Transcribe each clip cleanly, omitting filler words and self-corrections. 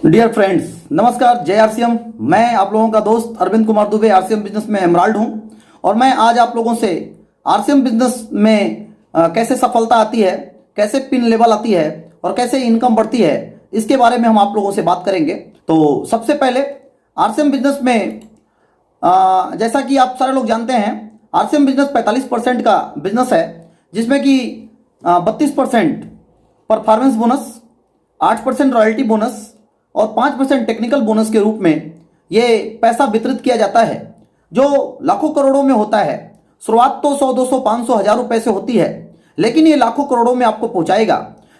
Dear friends, नमस्कार। जय RCM. मैं आप लोगों का दोस्त अरविंद कुमार दुबे, आरसीएम बिजनेस में एमराल्ड हूं और मैं आज आप लोगों से आरसीएम बिजनेस में कैसे सफलता आती है, कैसे पिन लेवल आती है और कैसे इनकम बढ़ती है, इसके बारे में हम आप लोगों से बात करेंगे। तो सबसे पहले आरसीएम बिजनेस में जैसा कि आप सारे लोग जानते हैं, आरसीएम बिजनेस 45% का बिजनेस है, जिसमें कि 32% परफॉर्मेंस बोनस, 8% रॉयल्टी बोनस और 5% टेक्निकल बोनस के रूप में ये पैसा वितरित किया जाता है, जो लाखों करोड़ों में होता है। शुरुआत तो 100, 200, 500, 1000 रुपए से होती है, लेकिन ये लाखों करोड़ों में आपको पहुंचाएगा।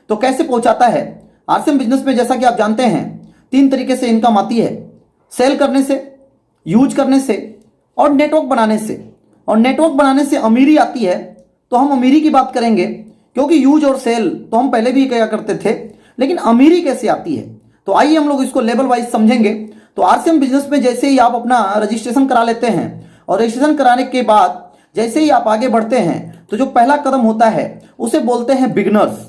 तो कैसे पहुंचाता है? आरसीएम बिजनेस में जैसा कि आप जानते हैं 3 तरीके से इनकम आती है, सेल करने से, यूज करने से और नेटवर्क बनाने से। और नेटवर्क बनाने से अमीरी आती है, तो हम अमीरी की बात करेंगे, क्योंकि यूज और सेल तो हम पहले भी किया करते थे, लेकिन अमीरी कैसे आती है, तो आइए हम लोग इसको लेवल वाइज समझेंगे। तो आरसीएम बिजनेस में जैसे ही आप अपना रजिस्ट्रेशन करा लेते हैं और रजिस्ट्रेशन कराने के बाद जैसे ही आप आगे बढ़ते हैं, तो जो पहला कदम होता है उसे बोलते हैं बिगनर्स।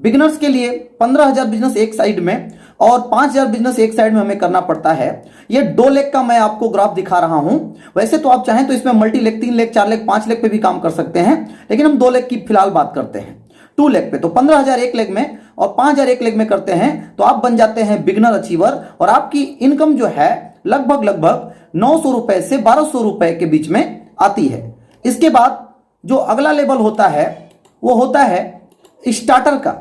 बिगनर्स के लिए 15,000 बिजनेस एक साइड में और 5,000 बिजनेस एक साइड में हमें करना पड़ता है। ये 2 लेग का मैं आपको ग्राफ दिखा रहा हूं। वैसे तो आप चाहें तो इसमें multi leg, 3 leg, 4 leg, 5 leg पे भी काम कर सकते हैं, लेकिन हम 2 लेग की फिलहाल बात करते हैं। 2 लेग पे तो 15,000 एक लेग में और 5,000 एक लेग में करते हैं, तो आप बन जाते हैं बिगनर अचीवर और आपकी इनकम जो है लगभग 900 रुपए से 1200 रुपए के बीच में आती है। इसके बाद जो अगला लेवल होता है वो होता है स्टार्टर का।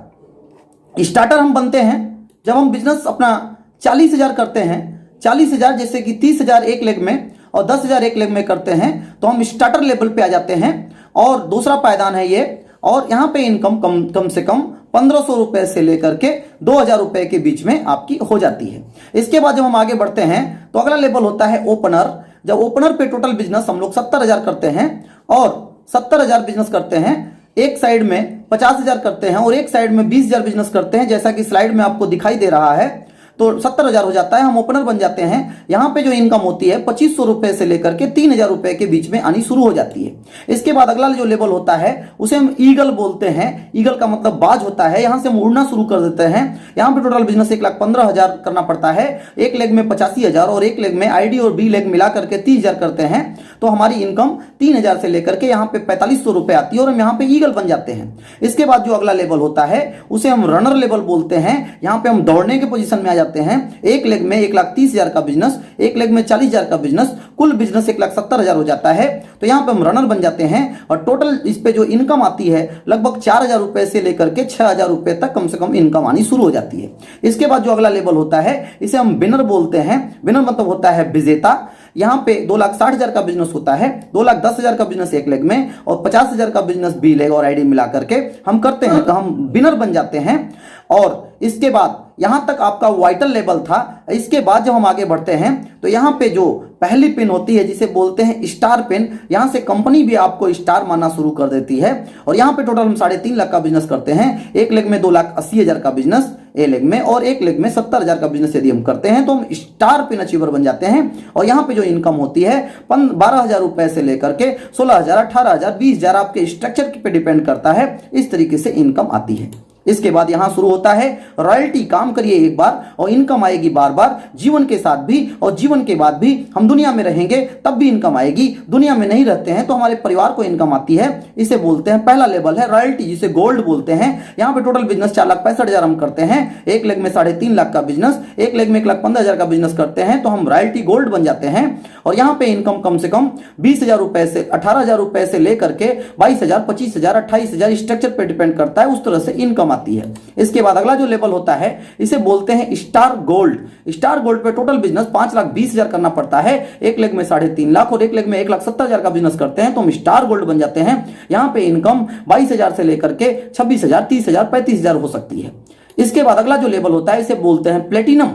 स्टार्टर हम बनते हैं जब हम बिजनेस अपना 40,000 करते हैं। 40,000 जैसे कि 30,000 एक लेग में और 10,000 एक लेग में करते हैं, तो हम स्टार्टर लेवल पे आ जाते हैं और दूसरा पायदान है ये। और यहां पे इनकम कम से कम 1500 रुपए से लेकर के 2,000 रुपए के बीच में आपकी हो जाती है। इसके बाद जब हम आगे बढ़ते हैं तो अगला लेवल होता है ओपनर। जब ओपनर पे टोटल बिजनेस हम लोग 70,000 करते हैं और 70,000 बिजनेस करते हैं, एक साइड में 50,000 करते हैं और एक साइड में 20,000 बिजनेस करते हैं, जैसा कि स्लाइड में आपको दिखाई दे रहा है, तो 70,000 हो जाता है। हम ओपनर बन जाते हैं। यहां पे जो इनकम होती है 2,500 रुपए से लेकर के 3,000 रुपए के बीच में आनी शुरू हो जाती है। इसके बाद अगला जो लेवल होता है उसे हम ईगल बोलते हैं। ईगल का मतलब बाज होता है। यहां से हम उड़ना शुरू कर देते हैं। यहां पे टोटल बिजनेस 1,15,000 करना पड़ता है। एक लेग में 85,000 और एक लेग में आईडी और बी लेग मिला करके 30,000 करते हैं, तो हमारी इनकम 3,000 से लेकर के यहाँ पे 4,500 रुपए आती है और हम यहाँ पे ईगल बन जाते हैं। इसके बाद जो अगला लेवल होता है उसे हम रनर लेवल बोलते हैं। यहाँ पे हम दौड़ने के पोजीशन में आ जाते हैं। एक लेग में 1,30,000 का बिजनेस, एक लेग में 40,000 का बिजनेस, कुल बिजनेस 1,70,000 हो जाता है, तो यहाँ पे हम रनर बन जाते हैं और टोटल इस पे जो इनकम आती है लगभग 4,000 रुपए से लेकर के 6,000 रुपए तक कम से कम इनकम आनी शुरू हो जाती है। इसके बाद जो अगला लेवल होता है इसे हम विनर बोलते हैं। विनर मतलब होता है विजेता। यहाँ पे 2,60,000 का बिजनेस होता है, 2,10,000 का बिजनेस एक लेग में और 50,000 का बिजनेस बी लेग और आईडी मिला करके हम करते हैं, तो हम विनर बन जाते हैं। और इसके बाद यहां तक आपका वाइटल लेवल था। इसके बाद जब हम आगे बढ़ते हैं तो यहां पे जो पहली पिन होती है जिसे बोलते हैं स्टार पिन, यहां से कंपनी भी आपको स्टार मानना शुरू कर देती है और यहां पे टोटल हम 3.5 लाख का बिजनेस करते हैं। एक लेग में 2,80,000 का बिजनेस ए लेग में और एक लेग में 70,000 का बिजनेस यदि हम करते हैं, तो हम स्टार पिन अचीवर बन जाते हैं। और यहां पे जो इनकम होती है 12,000 रुपए से लेकर के 16,000, 18,000, 20,000 आपके स्ट्रक्चर पे डिपेंड करता है। इस तरीके से इनकम आती है। इसके बाद यहां शुरू होता है रॉयल्टी। काम करिए एक बार और इनकम आएगी बार बार, जीवन के साथ भी और जीवन के बाद भी। हम दुनिया में रहेंगे तब भी इनकम आएगी, दुनिया में नहीं रहते हैं तो हमारे परिवार को इनकम आती है। इसे बोलते हैं, पहला लेवल है रॉयल्टी, जिसे गोल्ड बोलते हैं। यहां पे टोटल बिजनेस 4,65,000 हम करते हैं। एक लेग में 3.5 लाख का बिजनेस, एक लेग में 1,15,000 का बिजनेस करते हैं, तो हम रॉयल्टी गोल्ड बन जाते हैं। और यहां पे इनकम कम से कम 20,000 रुपए से 18,000 रुपए से लेकर के 22,000, 25,000, 28,000 स्ट्रक्चर पे डिपेंड करता है, उस तरह से इनकम आती है। इसके बाद अगला जो लेवल होता है इसे बोलते हैं स्टार गोल्ड। स्टार गोल्ड पे टोटल बिजनेस 5,20,000 करना पड़ता है। एक लेग में 3.5 लाख और एक लेग में 1,70,000 का बिजनेस करते हैं, तो हम स्टार गोल्ड बन जाते हैं। यहां पे इनकम 22,000 से लेकर के 26,000, 30,000, 35,000 हो सकती है। इसके बाद अगला जो लेवल होता है इसे बोलते हैं प्लेटिनम।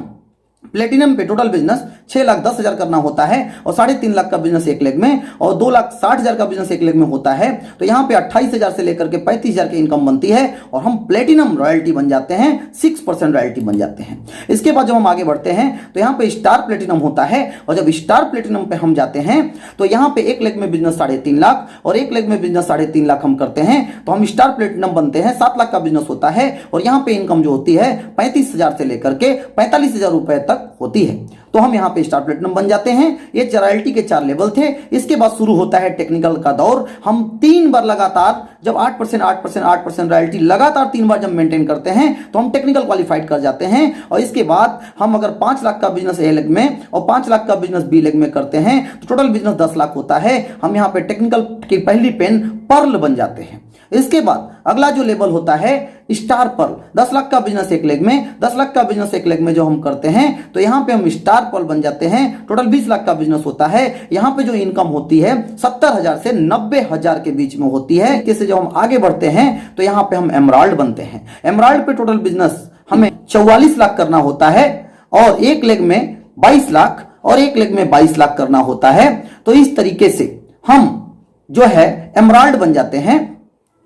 प्लेटिनम पे टोटल बिजनेस 6,10,000 करना होता है और 3.5 लाख का बिजनेस एक लेग में और 2,60,000 का बिजनेस एक लेग में होता है, तो यहां पे 28,000 से लेकर के 35,000 की इनकम बनती है और हम प्लेटिनम रॉयल्टी बन जाते हैं, 6% रॉयल्टी बन जाते हैं। इसके बाद जब हम आगे बढ़ते हैं तो यहां पे स्टार प्लेटिनम होता है और जब स्टार प्लेटिनम पे हम जाते हैं तो यहां पे एक लेग में बिजनेस 3.5 लाख और एक लेग में बिजनेस 3.5 लाख हम करते हैं, तो हम स्टार प्लेटिनम बनते हैं। 7 लाख का बिजनेस होता है और यहां पे इनकम जो होती है 35,000 से लेकर के 45,000 रुपए तक होती है। तो हम यहाँ पे स्टार प्लेटिनम बन जाते हैं। ये रॉयल्टी के 4 लेवल थे। इसके बाद शुरू होता है टेक्निकल का दौर। हम 3 बार लगातार जब 8% 8% 8% रॉयल्टी लगातार 3 बार जब मेंटेन करते हैं तो हम टेक्निकल क्वालिफाइड कर जाते हैं। और इसके बाद हम अगर 5 लाख का बिजनेस ए लेग में और 5 लाख का बिजनेस बी लेग में करते हैं तो टोटल बिजनेस 10 लाख होता है। हम यहाँ पे टेक्निकल की पहली पेन पर्ल बन जाते हैं। इसके बाद अगला जो लेवल होता है स्टार पर्ल। 10 लाख का बिजनेस एक लेग में, 10 लाख का बिजनेस एक लेग में जो हम करते हैं तो यहाँ पे हम स्टार पर्ल बन जाते हैं। टोटल 20 लाख का बिजनेस होता है। यहाँ पे जो इनकम होती है 70,000 से 90,000 के बीच में होती है। इससे जब हम आगे बढ़ते हैं तो यहाँ पे हम एमराल्ड बनते हैं। एमराल्ड पे टोटल बिजनेस हमें 44 लाख करना होता है और एक लेग में 22 लाख और एक लेग में 22 लाख करना होता है। तो इस तरीके से हम जो है एमराल्ड बन जाते हैं।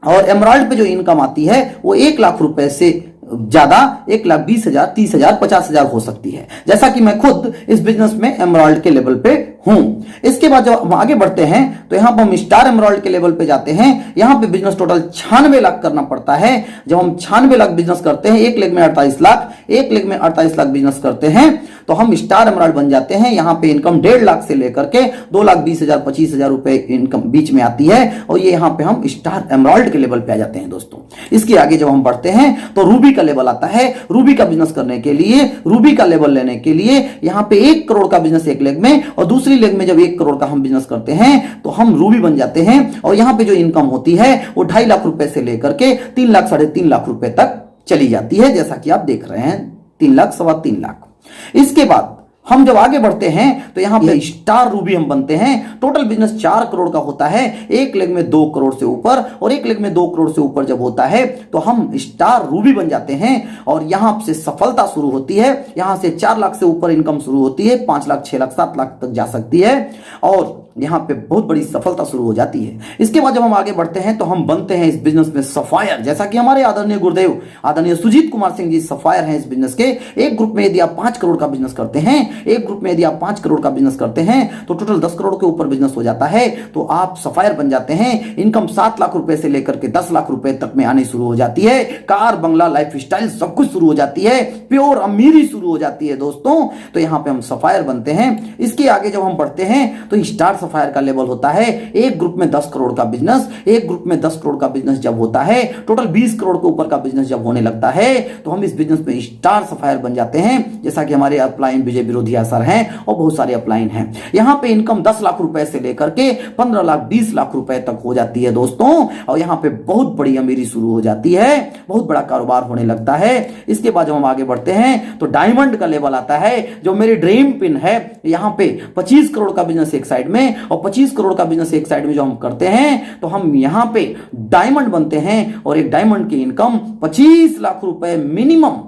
और एमराल्ड पे जो इनकम आती है वो 1 लाख रुपए से ज्यादा 1,20,000 30,000 50,000 हो सकती है, जैसा कि मैं खुद इस बिजनेस में एमराल्ड के लेवल पे हूं। इसके बाद जब हम आगे बढ़ते हैं तो यहां पर हम स्टार एमराल्ड के लेवल पे जाते हैं। यहां पे बिजनेस टोटल 96 लाख करना पड़ता है। जब हम 96 लाख बिजनेस करते हैं, एक लेग में 48 लाख, एक लेग में 48 लाख बिजनेस करते हैं तो हम स्टार एमराल्ड बन जाते हैं। यहां पे इनकम 1.5 लाख से लेकर के 2,20,000 25,000 रुपए इनकम बीच में आती है और ये यहां पे हम स्टार एमराल्ड के लेवल पे आ जाते हैं दोस्तों। इसके आगे जब हम बढ़ते हैं तो रूबी का लेवल आता है। रूबी का बिजनेस करने के लिए, रूबी का लेवल लेने के लिए यहां पे 1 करोड़ का बिजनेस एक लेग में और दूसरी लेग में जब 1 करोड़ का हम बिजनेस करते हैं तो हम रूबी बन जाते हैं। और यहां पे जो इनकम होती है वो 2.5 लाख रुपए से लेकर के 3 लाख 3.5 लाख रुपए तक चली जाती है, जैसा कि आप देख रहे हैं 3 लाख 3.25 लाख। इसके बाद हम जब आगे बढ़ते हैं तो यहां पे स्टार रूबी हम बनते हैं। टोटल बिजनेस 4 करोड़ का होता है। एक लेग में 2 करोड़ से ऊपर और एक लेग में 2 करोड़ से ऊपर जब होता है तो हम स्टार रूबी बन जाते हैं और यहां से सफलता शुरू होती है। यहां से 4 लाख से ऊपर इनकम शुरू होती है, 5 लाख 6 लाख 7 लाख तक जा सकती है और यहां पे बहुत बड़ी सफलता शुरू हो जाती है। इसके बाद जब हम आगे बढ़ते हैं तो हम बनते हैं इस बिजनेस में सफायर, जैसा कि हमारे आदरणीय गुरुदेव आदरणीय सुजीत कुमार सिंह जी सफायर हैं इस बिजनेस के। एक ग्रुप में यदि आप 5 करोड़ का बिजनेस करते हैं, एक ग्रुप में यदि आप 5 करोड़ का बिजनेस करते हैं तो टोटल 10 करोड़ के ऊपर बिजनेस हो जाता है तो आप सफायर बन जाते हैं। इनकम 7 लाख रुपए से लेकर के 10 लाख रुपए तक में आने शुरू हो जाती है। कार, बंगला, लाइफ स्टाइल सब कुछ शुरू हो जाती है। प्योर अमीरी शुरू हो जाती है दोस्तों। तो यहां पे हम सफायर बनते हैं। इसके आगे जब हम बढ़ते हैं तो स्टार सफायर का लेवल होता है। एक ग्रुप में 10 करोड़ का बिजनेस, एक ग्रुप में 10 करोड़ का बिजनेस जब होता है, टोटल 20 करोड़ के ऊपर का बिजनेस जब होने लगता है तो हम इस बिजनेस में स्टार सफायर बन जाते हैं, जैसा कि हमारे अपलाइन विजय विरोधिया सर हैं और बहुत सारे अपलाइन हैं। यहां पे इनकम 10 लाख रुपए से लेकर के 15 लाख 20 लाख रुपए तक हो जाती है दोस्तों और यहां पे बहुत बड़ी अमीरी शुरू हो जाती है, बहुत बड़ा कारोबार होने लगता है। इसके बाद जब हम आगे बढ़ते हैं तो डायमंड का लेवल आता है, जो मेरी ड्रीम पिन है। यहां पे 25 करोड़ का बिजनेस एक साइड में और 25 करोड़ का बिजनेस एक साइड में जो हम करते हैं तो हम यहां पे डायमंड बनते हैं और एक डायमंड की इनकम 25 लाख रुपए मिनिमम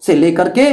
से लेकर के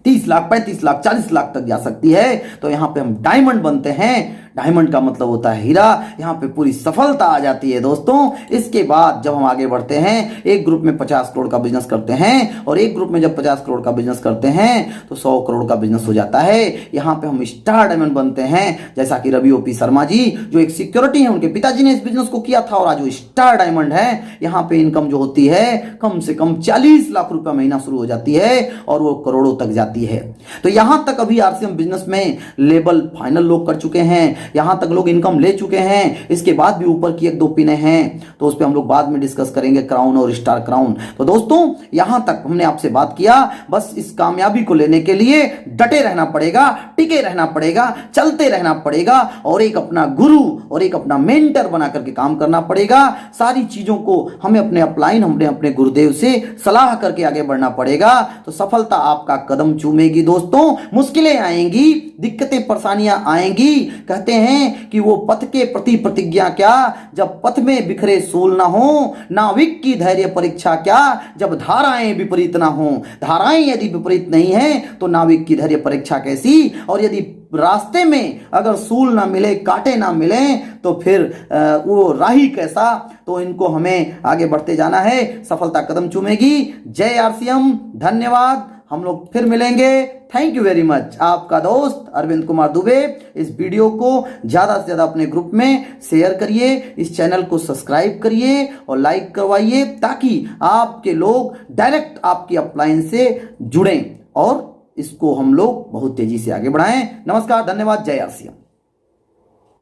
30 लाख 35 लाख 40 लाख तक जा सकती है। तो यहां पे हम डायमंड बनते हैं। डायमंड का मतलब होता है हीरा। यहां पे पूरी सफलता आ जाती है दोस्तों। इसके बाद जब हम आगे बढ़ते हैं, एक ग्रुप में 50 करोड़ का बिजनेस करते हैं और एक ग्रुप में जब 50 करोड़ का बिजनेस करते हैं तो 100 करोड़ का बिजनेस हो जाता है। यहां पे हम स्टार डायमंड बनते हैं, जैसा कि रवि ओपी शर्मा जी जो एक सिक्योरिटी है, उनके पिताजी ने इस बिजनेस को किया था और आज वो स्टार डायमंड है। यहां पे इनकम जो होती है कम से कम 40 लाख रुपया महीना शुरू हो जाती है और वो करोड़ों तक जाती है। तो यहां तक अभी आरसीएम बिजनेस में लेवल फाइनल लोग कर चुके हैं, यहां तक लोग इनकम ले चुके हैं। इसके बाद भी ऊपर की 1-2 पिने हैं तो उस पर हम लोग बाद में डिस्कस करेंगे, क्राउन और स्टार क्राउन। तो दोस्तों यहां तक हमने आपसे बात किया। बस इस कामयाबी को लेने के लिए डटे रहना पड़ेगा, टिके रहना पड़ेगा, चलते रहना पड़ेगा और एक अपना गुरु और एक अपना मेंटर बना करके काम करना पड़ेगा। सारी चीजों को हमें अपने अपलाइन, हमने अपने गुरुदेव से सलाह करके आगे बढ़ना पड़ेगा। तो सफलता आपका कदम चूमेगी दोस्तों। मुश्किलें आएंगी, दिक्कतें परेशानियां आएंगी। कहते हैं कि वो पथ के प्रति प्रतिज्ञा क्या, जब पथ में बिखरे सूल ना हो, नाविक की धैर्य परीक्षा क्या, जब धाराएं विपरीत ना हो। धाराएं यदि विपरीत नहीं है तो नाविक की धैर्य परीक्षा कैसी। और यदि रास्ते में अगर सूल ना मिले, कांटे ना मिले तो फिर वो राही कैसा। तो इनको हमें आगे बढ़ते जाना है, सफलता कदम चूमेगी। जय आरसीएम, धन्यवाद। हम लोग फिर मिलेंगे। Thank you very much. आपका दोस्त अरविंद कुमार दुबे। इस वीडियो को ज्यादा से ज्यादा अपने ग्रुप में शेयर करिए, इस चैनल को सब्सक्राइब करिए और लाइक करवाइए, ताकि आपके लोग डायरेक्ट आपकी अपलाइन से जुड़ें और इसको हम लोग बहुत तेजी से आगे बढ़ाएं। नमस्कार, धन्यवाद, जय आरसीएम।